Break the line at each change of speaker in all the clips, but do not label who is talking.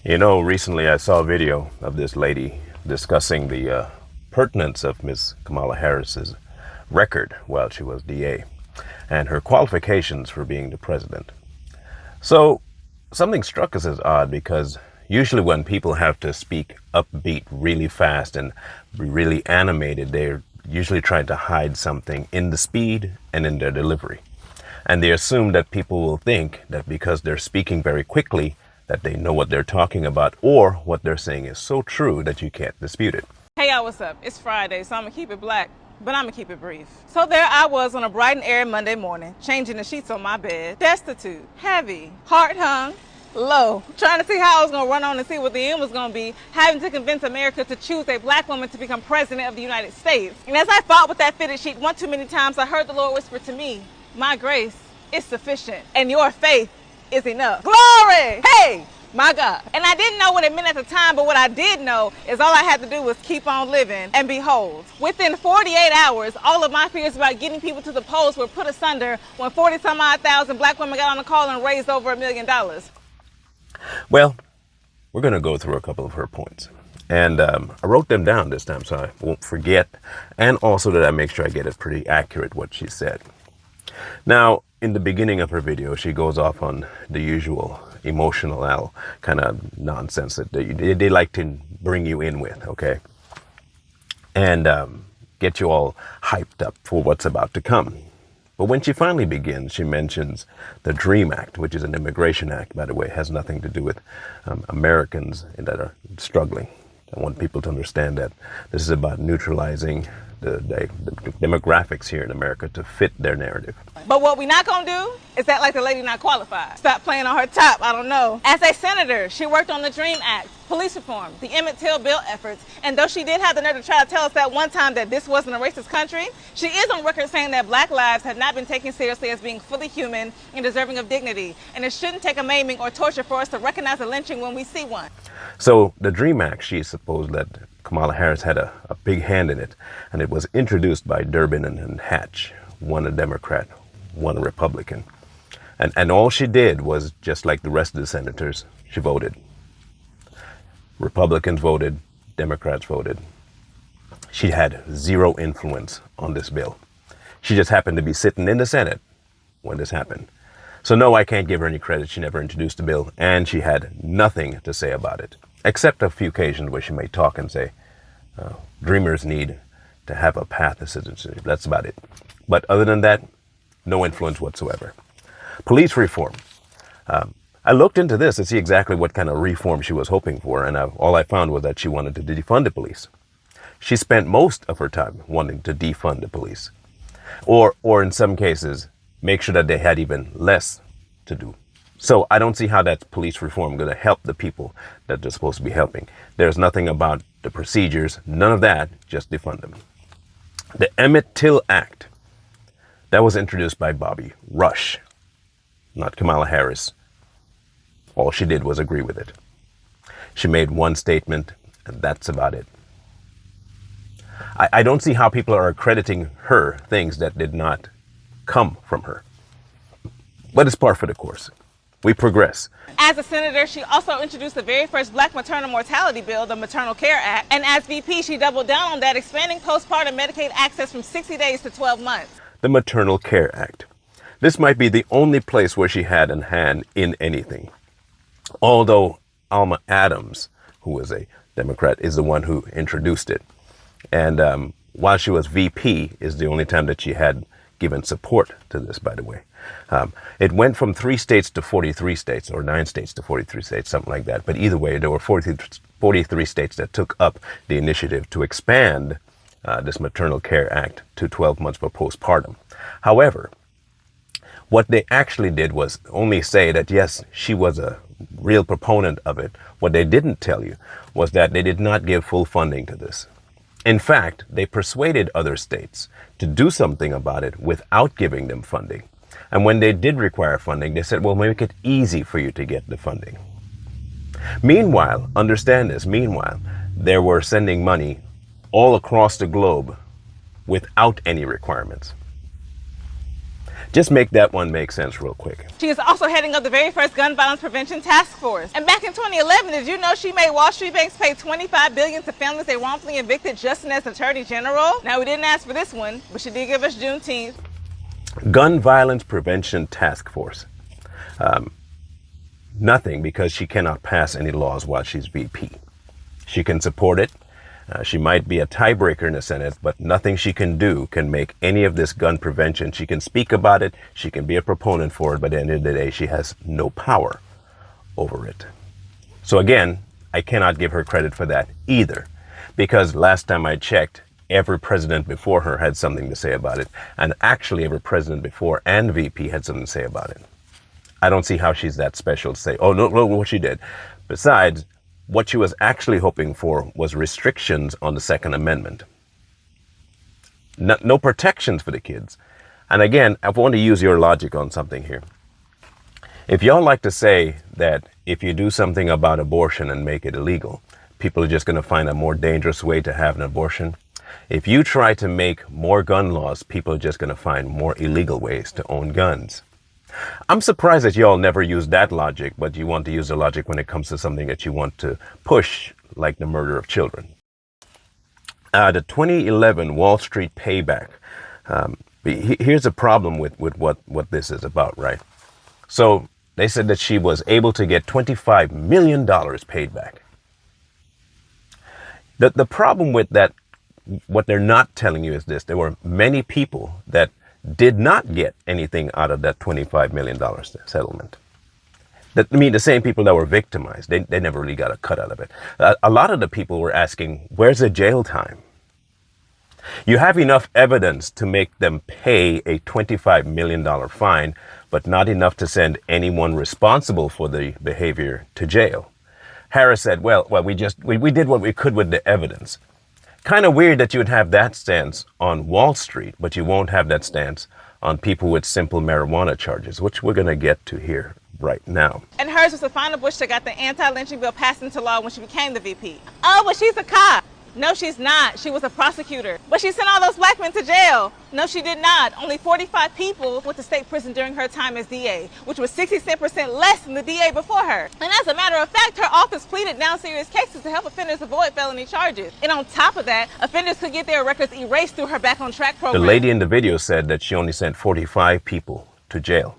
You know, recently I saw a video of this lady discussing the pertinence of Ms. Kamala Harris's record while she was DA and her qualifications for being the president. So something struck us as odd because usually when people have to speak upbeat really fast and be really animated, they're usually trying to hide something in the speed and in their delivery. And they assume that people will think that because they're speaking very quickly, that they know what they're talking about, or what they're saying is so true that you can't dispute it.
Hey y'all, what's up? It's Friday, so I'm gonna keep it black, but I'm gonna keep it brief. So there I was on a bright and airy Monday morning, changing the sheets on my bed, destitute, heavy, heart hung, low, trying to see how I was gonna run on and see what the end was gonna be, having to convince America to choose a black woman to become president of the United States. And as I fought with that fitted sheet one too many times, I heard the Lord whisper to me, "My grace is sufficient, and your faith is enough." Glory! Hey! My God. And I didn't know what it meant at the time, but what I did know is all I had to do was keep on living. And behold, within 48 hours, all of my fears about getting people to the polls were put asunder when 40-some-odd thousand black women got on the call and raised over $1 million.
Well, we're going to go through a couple of her points. And I wrote them down this time so I won't forget, and also that I make sure I get it pretty accurate what she said. Now, in the beginning of her video, she goes off on the usual emotional kind of nonsense that they like to bring you in with, okay? And get you all hyped up for what's about to come. But when she finally begins, she mentions the DREAM Act, which is an immigration act, by the way. It has nothing to do with Americans that are struggling. I want people to understand that this is about neutralizing the demographics here in America to fit their narrative.
But what we not gonna do is act like the lady not qualified. Stop playing on her top, I don't know. As a senator, she worked on the DREAM Act, police reform, the Emmett Till bill efforts, and though she did have the nerve to try to tell us that one time that this wasn't a racist country, she is on record saying that black lives have not been taken seriously as being fully human and deserving of dignity, and it shouldn't take a maiming or torture for us to recognize a lynching when we see one.
So the DREAM Act, she supposed that Kamala Harris had a big hand in it, and it was introduced by Durbin and Hatch, one a Democrat, one a Republican. And all she did was, just like the rest of the senators, she voted. Republicans voted, Democrats voted. She had zero influence on this bill. She just happened to be sitting in the Senate when this happened. So no, I can't give her any credit. She never introduced the bill, and she had nothing to say about it, except a few occasions where she may talk and say, dreamers need to have a path to citizenship. That's about it. But other than that, no influence whatsoever. Police reform. I looked into this to see exactly what kind of reform she was hoping for, and all I found was that she wanted to defund the police. She spent most of her time wanting to defund the police, or in some cases, make sure that they had even less to do. So I don't see how that police reform going to help the people that they're supposed to be helping. There's nothing about the procedures, none of that, just defund them. The Emmett Till Act, that was introduced by Bobby Rush, not Kamala Harris. All she did was agree with it. She made one statement, and that's about it. I don't see how people are accrediting her things that did not come from her. But it's par for the course. We progress.
As a senator, she also introduced the very first black maternal mortality bill, the Maternal Care Act. And as VP, she doubled down on that, expanding postpartum Medicaid access from 60 days to 12 months.
The Maternal Care Act. This might be the only place where she had a hand in anything. Although Alma Adams, who was a Democrat, is the one who introduced it. And while she was VP, is the only time that she had given support to this, by the way. It went from 3 states to 43 states, or 9 states to 43 states, something like that. But either way, there were 43 states that took up the initiative to expand this Maternal Care Act to 12 months for postpartum. However, what they actually did was only say that, yes, she was a real proponent of it. What they didn't tell you was that they did not give full funding to this. In fact, they persuaded other states to do something about it without giving them funding. And when they did require funding, they said, well, make it easy for you to get the funding. Meanwhile, understand this, they were sending money all across the globe without any requirements. Just make that one make sense real quick.
She is also heading up the very first gun violence prevention task force. And back in 2011, did you know she made Wall Street banks pay $25 billion to families they wrongfully evicted just as Attorney General? Now, we didn't ask for this one, but she did give us Juneteenth.
Gun Violence Prevention Task Force. Nothing, because she cannot pass any laws while she's VP. She can support it. She might be a tiebreaker in the Senate, but nothing she can do can make any of this gun prevention. She can speak about it. She can be a proponent for it, but at the end of the day, she has no power over it. So again, I cannot give her credit for that either, because last time I checked, every president before her had something to say about it. And actually, every president before and VP had something to say about it. I don't see how she's that special to say, oh, no, look what she did. Besides, what she was actually hoping for was restrictions on the Second Amendment. No protections for the kids. And again, I want to use your logic on something here. If y'all like to say that if you do something about abortion and make it illegal, people are just going to find a more dangerous way to have an abortion. If you try to make more gun laws, people are just going to find more illegal ways to own guns. I'm surprised that y'all never use that logic, but you want to use the logic when it comes to something that you want to push, like the murder of children. The 2011 Wall Street Payback. Here's a problem with what this is about, right? So they said that she was able to get $25 million paid back. The problem with that, what they're not telling you is this: there were many people that did not get anything out of that $25 million settlement. I mean, the same people that were victimized, they never really got a cut out of it. A lot of the people were asking, where's the jail time? You have enough evidence to make them pay a $25 million fine, but not enough to send anyone responsible for the behavior to jail. Harris said, well, we did what we could with the evidence. Kind of weird that you would have that stance on Wall Street, but you won't have that stance on people with simple marijuana charges, which we're going to get to here right now.
And hers was the final push that got the anti-lynching bill passed into law when she became the VP. Oh, but she's a cop. No, she's not. She was a prosecutor. But she sent all those black men to jail. No, she did not. Only 45 people went to state prison during her time as DA, which was 66% less than the DA before her. And as a matter of fact, her office pleaded down serious cases to help offenders avoid felony charges. And on top of that, offenders could get their records erased through her Back on Track program.
The lady in the video said that she only sent 45 people to jail.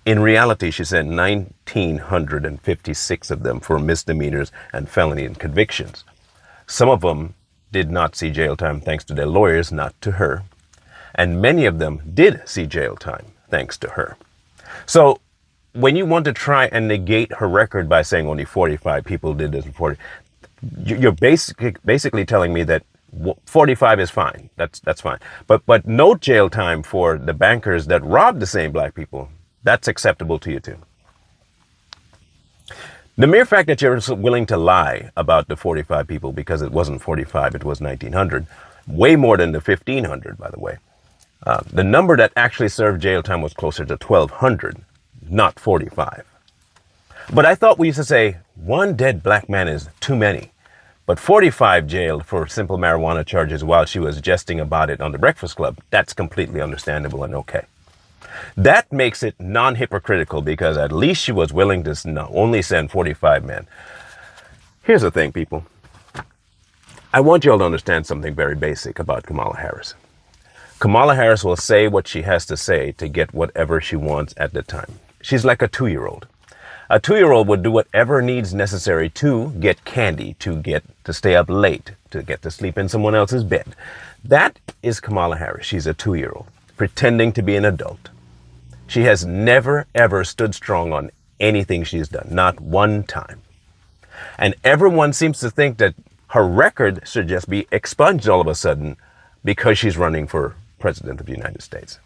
In reality, she sent 1,956 of them for misdemeanors and felony convictions. Some of them did not see jail time thanks to their lawyers, not to her. And many of them did see jail time thanks to her. So when you want to try and negate her record by saying only 45 people did this, you're basically telling me that 45 is fine. That's fine. But no jail time for the bankers that robbed the same black people. That's acceptable to you too. The mere fact that you're willing to lie about the 45 people, because it wasn't 45, it was 1,900, way more than the 1,500, by the way. The number that actually served jail time was closer to 1,200, not 45. But I thought we used to say one dead black man is too many. But 45 jailed for simple marijuana charges while she was jesting about it on the Breakfast Club, that's completely understandable and okay. That makes it non-hypocritical, because at least she was willing to only send 45 men. Here's the thing, people. I want you all to understand something very basic about Kamala Harris. Kamala Harris will say what she has to say to get whatever she wants at the time. She's like a 2-year-old. A 2-year-old would do whatever needs necessary to get candy, to stay up late, to get to sleep in someone else's bed. That is Kamala Harris. She's a 2-year-old, pretending to be an adult. She has never, ever stood strong on anything she's done, not one time. And everyone seems to think that her record should just be expunged all of a sudden because she's running for president of the United States.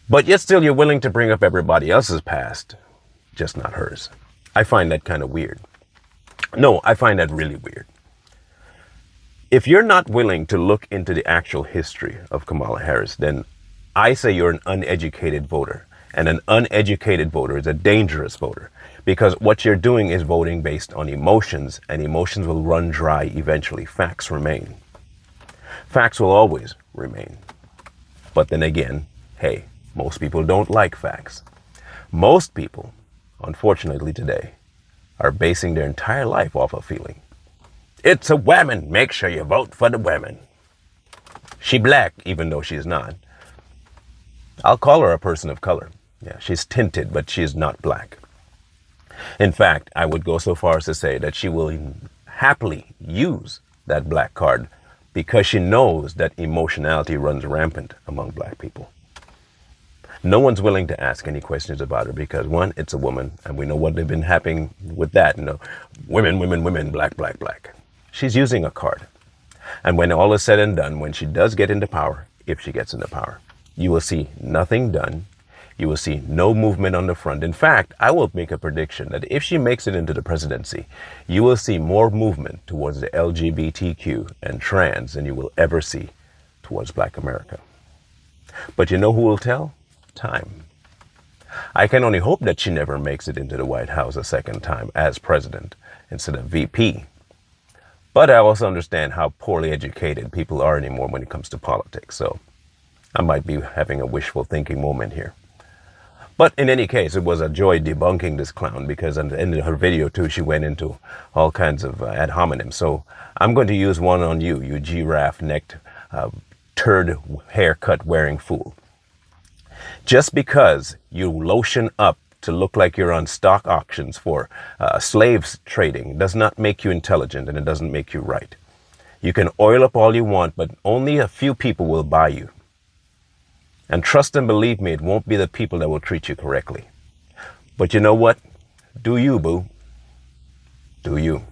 But yet still you're willing to bring up everybody else's past, just not hers. I find that kind of weird. No, I find that really weird. If you're not willing to look into the actual history of Kamala Harris, then I say you're an uneducated voter. And an uneducated voter is a dangerous voter, because what you're doing is voting based on emotions, and emotions will run dry eventually. Facts remain. Facts will always remain. But then again, hey, Most people don't like facts. Most people, unfortunately today, are basing their entire life off of feeling. It's a woman. Make sure you vote for the woman. She black, even though she's not. I'll call her a person of color. Yeah, she's tinted, but she is not black. In fact, I would go so far as to say that she will happily use that black card because she knows that emotionality runs rampant among black people. No one's willing to ask any questions about her because, one, it's a woman, and we know what they've been happening with that. Women, women, women, black, black, black. She's using a card. And when all is said and done, when she does get into power, if she gets into power, you will see nothing done. You will see no movement on the front. In fact, I will make a prediction that if she makes it into the presidency, you will see more movement towards the LGBTQ and trans than you will ever see towards Black America. But you know who will tell? Time. I can only hope that she never makes it into the White House a second time as president instead of VP. But I also understand how poorly educated people are anymore when it comes to politics. So I might be having a wishful thinking moment here. But in any case, it was a joy debunking this clown because at the end of her video too, she went into all kinds of ad hominem. So I'm going to use one on you, you giraffe-necked, turd haircut wearing fool. Just because you lotion up to look like you're on stock auctions for slaves trading does not make you intelligent, and it doesn't make you right. You can oil up all you want, but only a few people will buy you. And trust and believe me, it won't be the people that will treat you correctly. But you know what? Do you, boo. Do you.